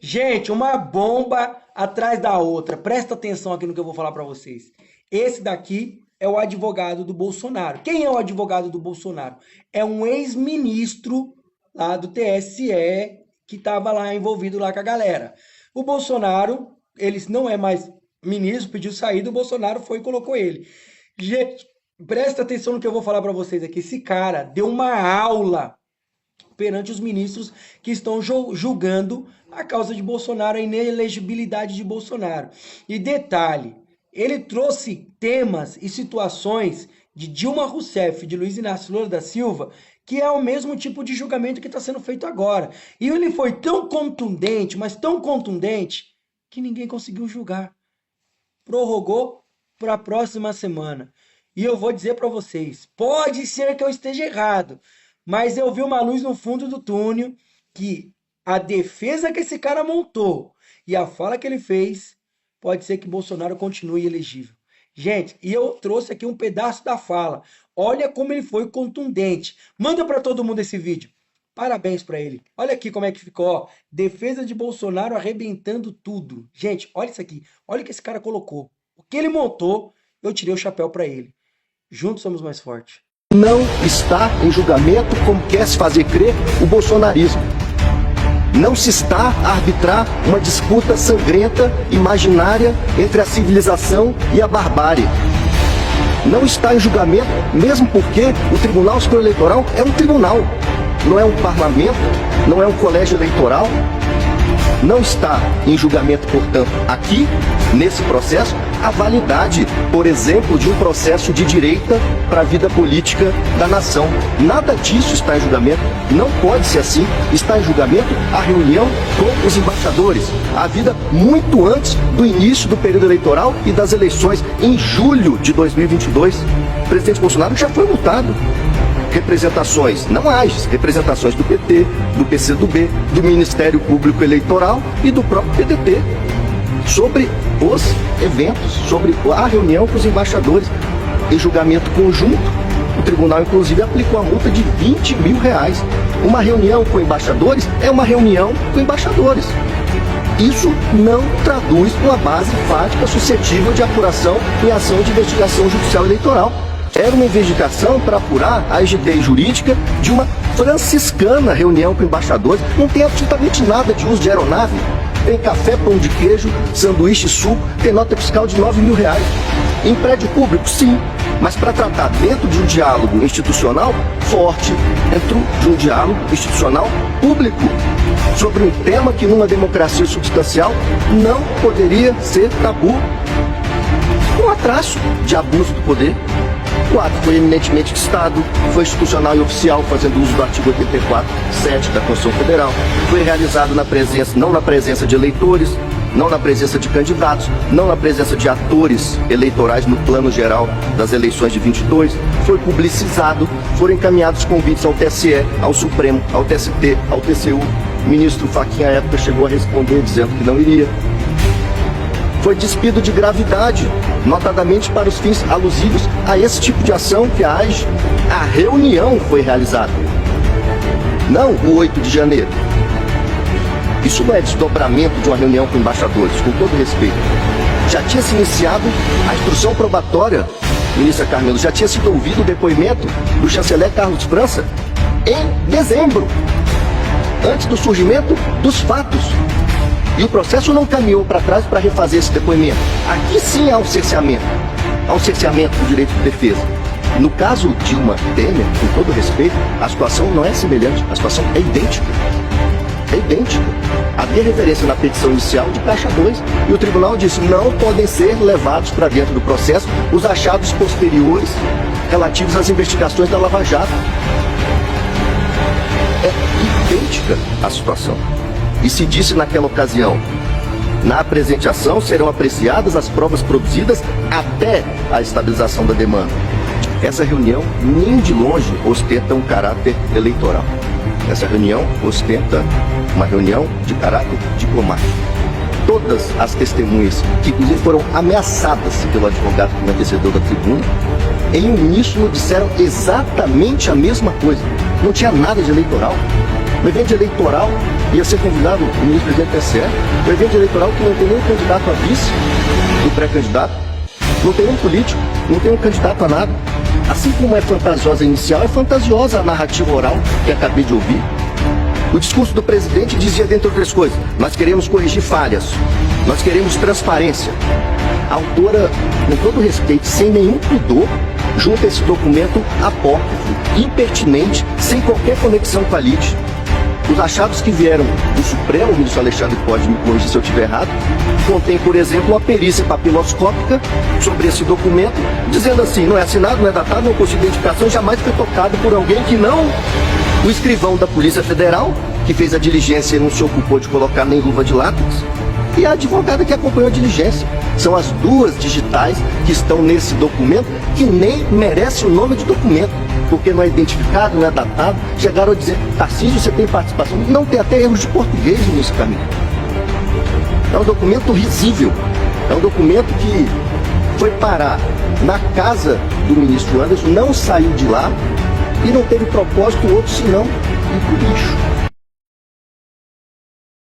Gente, uma bomba atrás da outra. Presta atenção aqui no que eu vou falar para vocês. Esse daqui é o advogado do Bolsonaro. Quem é o advogado do Bolsonaro? É um ex-ministro lá do TSE que estava lá envolvido lá com a galera. O Bolsonaro, ele não é mais ministro, pediu saída, o Bolsonaro foi e colocou ele. Gente, presta atenção no que eu vou falar para vocês aqui. Esse cara deu uma aula perante os ministros que estão julgando a causa de Bolsonaro, a inelegibilidade de Bolsonaro. E detalhe, ele trouxe temas e situações de Dilma Rousseff, de Luiz Inácio Lula da Silva, que é o mesmo tipo de julgamento que está sendo feito agora. E ele foi tão contundente, mas tão contundente, que ninguém conseguiu julgar. Prorrogou para a próxima semana. E eu vou dizer para vocês, pode ser que eu esteja errado, mas eu vi uma luz no fundo do túnel que a defesa que esse cara montou e a fala que ele fez, pode ser que Bolsonaro continue elegível. Gente, e eu trouxe aqui um pedaço da fala. Olha como ele foi contundente. Manda para todo mundo esse vídeo. Parabéns para ele. Olha aqui como é que ficou, ó. Defesa de Bolsonaro arrebentando tudo. Gente, olha isso aqui. Olha o que esse cara colocou. O que ele montou, eu tirei o chapéu para ele. Juntos somos mais fortes. Não está em julgamento, como quer se fazer crer, o bolsonarismo. Não se está a arbitrar uma disputa sangrenta, imaginária, entre a civilização e a barbárie. Não está em julgamento, mesmo porque o Tribunal Superior Eleitoral é um tribunal, não é um parlamento, não é um colégio eleitoral. Não está em julgamento, portanto, aqui, nesse processo, a validade, por exemplo, de um processo de direita para a vida política da nação. Nada disso está em julgamento, não pode ser assim. Está em julgamento a reunião com os embaixadores, a vida muito antes do início do período eleitoral e das eleições, em julho de 2022. O presidente Bolsonaro já foi multado. Representações, não AGES, representações do PT, do PCdoB, do Ministério Público Eleitoral e do próprio PDT, sobre os eventos, sobre a reunião com os embaixadores. Em julgamento conjunto, o tribunal inclusive aplicou a multa de R$20 mil. Uma reunião com embaixadores é uma reunião com embaixadores. Isso não traduz uma base fática suscetível de apuração em ação de investigação judicial eleitoral. Era uma investigação para apurar a rigidez jurídica de uma franciscana reunião com embaixadores. Não tem absolutamente nada de uso de aeronave. Tem café, pão de queijo, sanduíche, suco, tem nota fiscal de R$9 mil. Em prédio público, sim, mas para tratar dentro de um diálogo institucional forte, dentro de um diálogo institucional público, sobre um tema que numa democracia substancial não poderia ser tabu. Um atraso de abuso do poder. O ato foi eminentemente de Estado, foi institucional e oficial, fazendo uso do artigo 84(7) da Constituição Federal. Foi realizado na presença, não na presença de eleitores, não na presença de candidatos, não na presença de atores eleitorais no plano geral das eleições de 22. Foi publicizado, foram encaminhados convites ao TSE, ao Supremo, ao TST, ao TCU. O ministro Fachin, à época, chegou a responder dizendo que não iria. Foi despido de gravidade, notadamente para os fins alusivos a esse tipo de ação que a AGE. A reunião foi realizada, não o 8 de janeiro. Isso não é desdobramento de uma reunião com embaixadores, com todo respeito. Já tinha se iniciado a instrução probatória, ministra Carmelo, já tinha sido ouvido o depoimento do chanceler Carlos França em dezembro, antes do surgimento dos fatos. E o processo não caminhou para trás para refazer esse depoimento. Aqui sim há um cerceamento do direito de defesa. No caso Dilma Temer, com todo respeito, a situação não é semelhante, a situação é idêntica. É idêntica. Havia referência na petição inicial de caixa 2 e o tribunal disse não podem ser levados para dentro do processo os achados posteriores relativos às investigações da Lava Jato. É idêntica a situação. E se disse naquela ocasião, na presente ação serão apreciadas as provas produzidas até a estabilização da demanda. Essa reunião nem de longe ostenta um caráter eleitoral. Essa reunião ostenta uma reunião de caráter diplomático. Todas as testemunhas, que inclusive foram ameaçadas pelo advogado que me antecedeu da tribuna, em uníssono disseram exatamente a mesma coisa. Não tinha nada de eleitoral. Um evento eleitoral, ia ser convidado o ministro-presidente do TSE, um evento eleitoral que não tem nenhum candidato a vice do pré-candidato, não tem nenhum político, não tem um candidato a nada. Assim como é fantasiosa a inicial, é fantasiosa a narrativa oral que acabei de ouvir. O discurso do presidente dizia, dentre outras coisas, nós queremos corrigir falhas, nós queremos transparência. A autora, com todo respeito, sem nenhum pudor, junta esse documento apócrifo, impertinente, sem qualquer conexão com a lide. Os achados que vieram do Supremo, o ministro Alexandre pode me corrigir se eu estiver errado, contém, por exemplo, uma perícia papiloscópica sobre esse documento, dizendo assim, não é assinado, não é datado, não possui identificação, jamais foi tocado por alguém que não o escrivão da Polícia Federal, que fez a diligência e não se ocupou de colocar nem luva de látex, e a advogada que acompanhou a diligência. São as duas digitais que estão nesse documento, que nem merece o nome de documento, porque não é identificado, não é datado. Chegaram a dizer, Tarcísio, você tem participação? Não, tem até erros de português nesse caminho. É um documento risível, é um documento que foi parar na casa do ministro Anderson, não saiu de lá e não teve propósito outro senão ir pro lixo.